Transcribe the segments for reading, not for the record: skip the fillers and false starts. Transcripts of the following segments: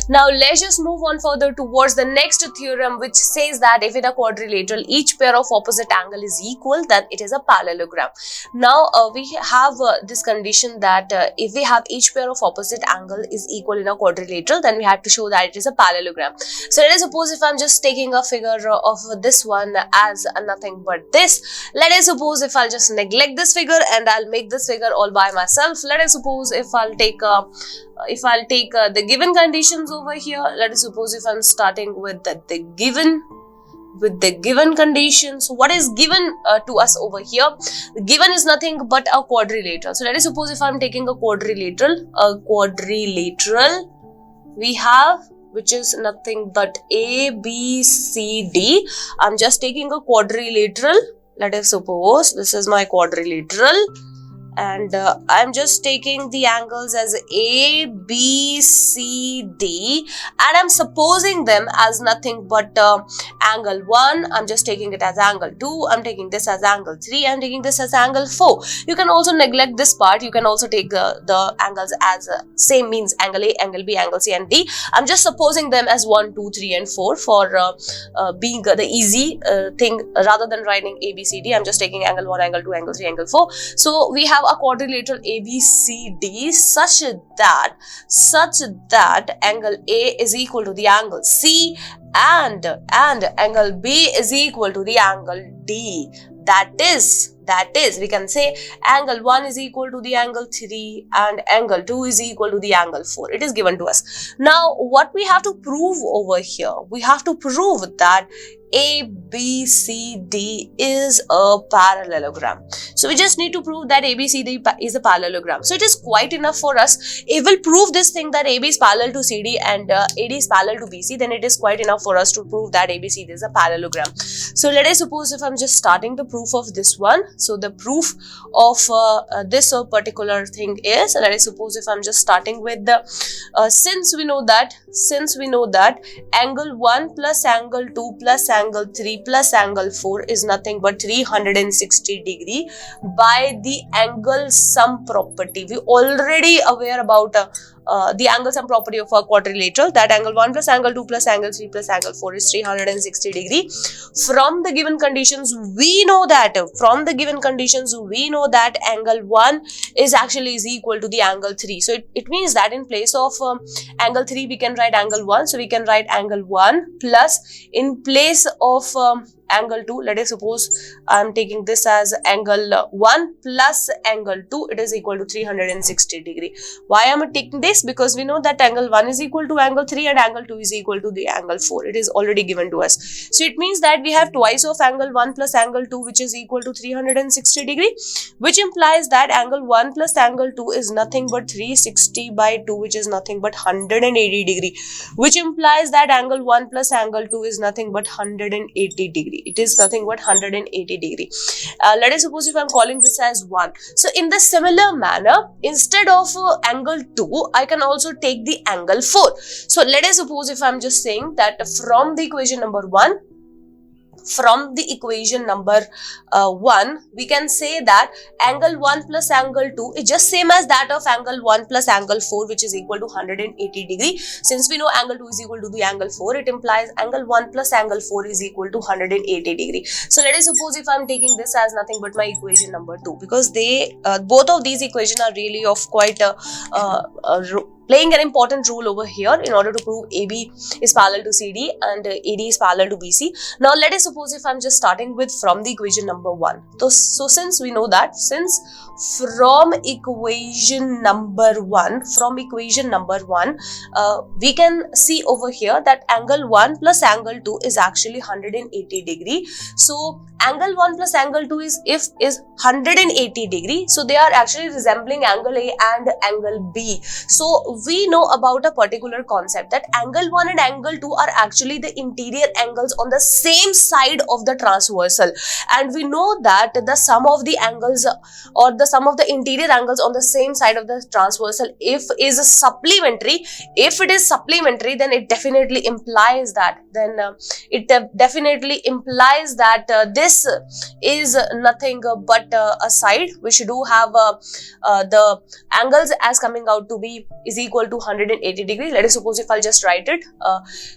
Now let's just move on further towards the next theorem, which says that if in a quadrilateral each pair of opposite angle is equal, then it is a parallelogram. Now we have this condition that if we have each pair of opposite angle is equal in a quadrilateral, then we have to show that it is a parallelogram. So let us suppose if I'm just taking a figure of this one as nothing but this. Let us suppose if I'll just neglect this figure and I'll make this figure all by myself. Let us suppose if I'll take the given conditions over here. Let us suppose if I'm starting with the given conditions. What is given to us over here? The given is nothing but a quadrilateral. So let us suppose if I'm taking a quadrilateral we have, which is nothing but A, B, C, D. I'm just taking a quadrilateral. Let us suppose this is my quadrilateral, and I'm just taking the angles as A, B, C, D, and I'm supposing them as nothing but angle 1. I'm just taking it as angle 2. I'm taking this as angle 3. I'm taking this as angle 4. You can also neglect this part. You can also take the angles as same means angle A, angle B, angle C, and D. I'm just supposing them as 1, 2, 3, and 4 for being the easy thing. Rather than writing A, B, C, D, I'm just taking angle 1, angle 2, angle 3, angle 4. So we have a quadrilateral ABCD such that angle A is equal to the angle C and angle B is equal to the angle D. That is, we can say angle 1 is equal to the angle 3 and angle 2 is equal to the angle 4. It is given to us. Now, what we have to prove over here? We have to prove that ABCD is a parallelogram. So we just need to prove that ABCD is a parallelogram. So it is quite enough for us. If we'll prove this thing that AB is parallel to CD and AD is parallel to BC, then it is quite enough for us to prove that ABCD is a parallelogram. So let us suppose if I'm just starting the proof of this one. So the proof of this particular thing is, let us suppose if I'm just starting with the since we know that angle 1 plus angle 2 plus angle 3 plus angle 4 is nothing but 360 degree by the angle sum property. We already aware about the angle sum property of a quadrilateral, that angle 1 plus angle 2 plus angle 3 plus angle 4 is 360 degree. From the given conditions, we know that angle 1 is equal to the angle 3. So it means that in place of angle 3, we can write angle 1. So we can write angle 1 plus in place of angle 2, let us suppose I'm taking this as angle 1 plus angle 2, it is equal to 360 degree. Why am I taking this? Because we know that angle 1 is equal to angle 3 and angle 2 is equal to the angle 4. It is already given to us. So it means that we have twice of angle 1 plus angle 2, which is equal to 360 degree, which implies that angle 1 plus angle 2 is nothing but 360 by 2, which is nothing but 180 degree, which implies that angle 1 plus angle 2 is nothing but 180 degree. It is nothing but 180 degree. Let us suppose if I am calling this as 1. So in the similar manner, instead of angle 2, I can also take the angle 4. So let us suppose if I am just saying that from the equation number 1, we can say that angle 1 plus angle 2 is just same as that of angle 1 plus angle 4, which is equal to 180 degree. Since we know angle 2 is equal to the angle 4, it implies angle 1 plus angle 4 is equal to 180 degree. So let us suppose if I am taking this as nothing but my equation number 2, because they both of these equations are really of quite playing an important role over here in order to prove AB is parallel to CD and AD is parallel to BC. Now let us suppose if I'm just starting with from the equation number 1. So since we know that, from equation number 1, we can see over here that angle 1 plus angle 2 is actually 180 degree. So angle 1 plus angle 2 is 180 degree. So they are actually resembling angle A and angle B. So we know about a particular concept that angle 1 and angle 2 are actually the interior angles on the same side of the transversal, and we know that the sum of the angles or the sum of the interior angles on the same side of the transversal if it is supplementary, then it definitely implies that this is nothing but a side which do have the angles as coming out to be is equal to 180 degree. Let us suppose if I'll just write it.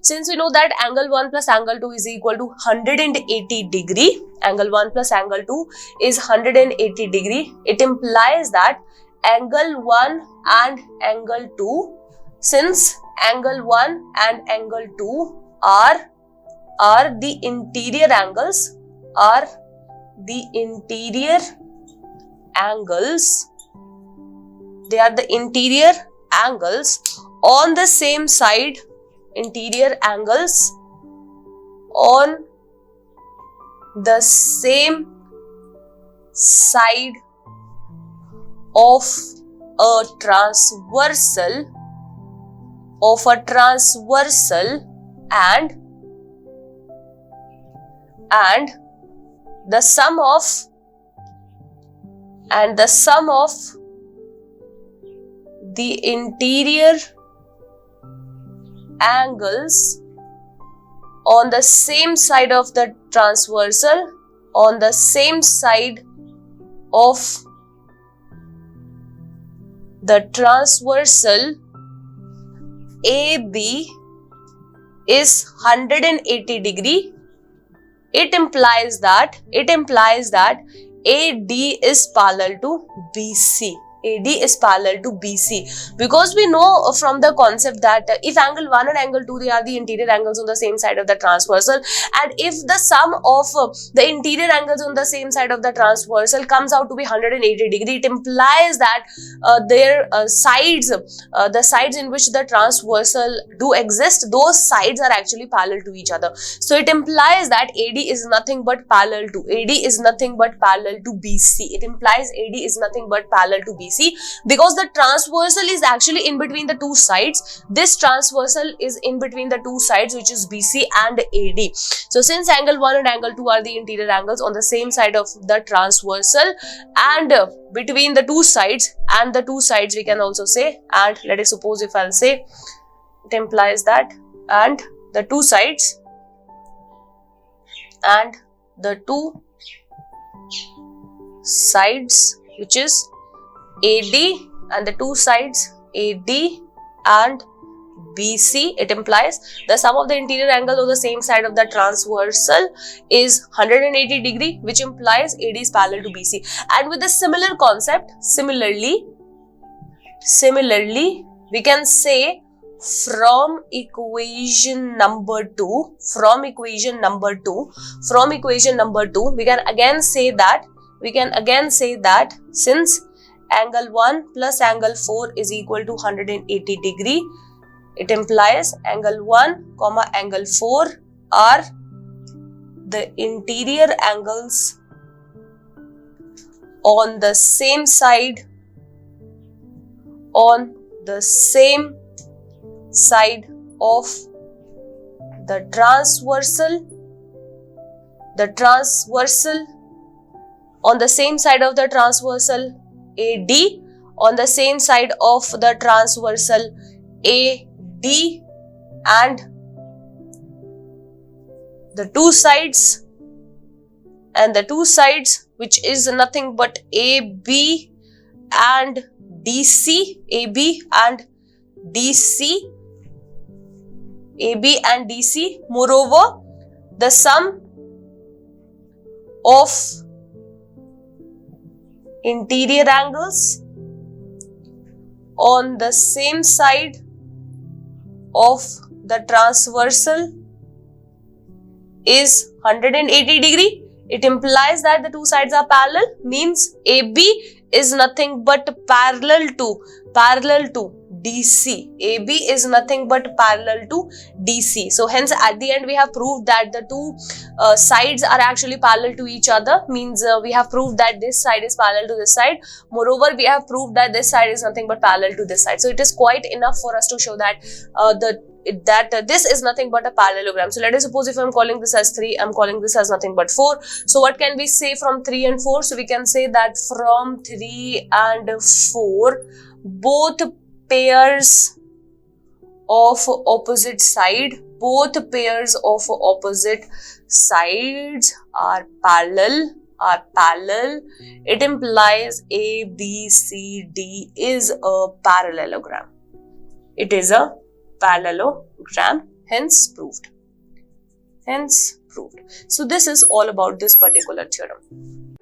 Since we know that angle 1 plus angle 2 is equal to 180 degree, angle 1 plus angle 2 is 180 degree. It implies that angle 1 and angle 2, since angle 1 and angle 2 are the interior angles, they are the interior angles on the same side, interior angles on the same side of a transversal and the sum of the interior angles on the same side of the transversal, on the same side of the transversal AB is 180 degree. It implies that AD is parallel to BC. AD is parallel to BC, because we know from the concept that if angle 1 and angle 2, they are the interior angles on the same side of the transversal, and if the sum of the interior angles on the same side of the transversal comes out to be 180 degree, it implies that their sides, the sides in which the transversal do exist, those sides are actually parallel to each other. So it implies that AD is nothing but parallel to BC. It implies AD is nothing but parallel to BC, because the transversal is actually in between the two sides. This transversal is in between the two sides, which is BC and AD. So since angle 1 and angle 2 are the interior angles on the same side of the transversal and between the two sides, and the two sides we can also say, and let us suppose if I'll say, it implies that, and the two sides, which is AD, and the two sides AD and BC, it implies the sum of the interior angles on the same side of the transversal is 180 degree, which implies AD is parallel to BC. And with a similar concept, similarly, we can say from equation number 2, we can again say that since angle 1 plus angle 4 is equal to 180 degree, it implies angle 1 comma angle 4 are the interior angles on the same side of the transversal, on the same side of the transversal AD, on the same side of the transversal AD, and the two sides, which is nothing but AB and DC, Moreover, the sum of interior angles on the same side of the transversal is 180 degree. It implies that the two sides are parallel, means AB is nothing but parallel to DC. AB is nothing but parallel to DC. So hence at the end we have proved that the two sides are actually parallel to each other, means we have proved that this side is parallel to this side. Moreover, we have proved that this side is nothing but parallel to this side. So it is quite enough for us to show that this is nothing but a parallelogram. So let us suppose if I am calling this as 3, I am calling this as nothing but 4. So what can we say from 3 and 4? So we can say that from 3 and 4, both pairs of opposite sides are parallel. It implies A, B, C, D is a parallelogram. it is a parallelogram, hence proved. Hence proved. So this is all about this particular theorem.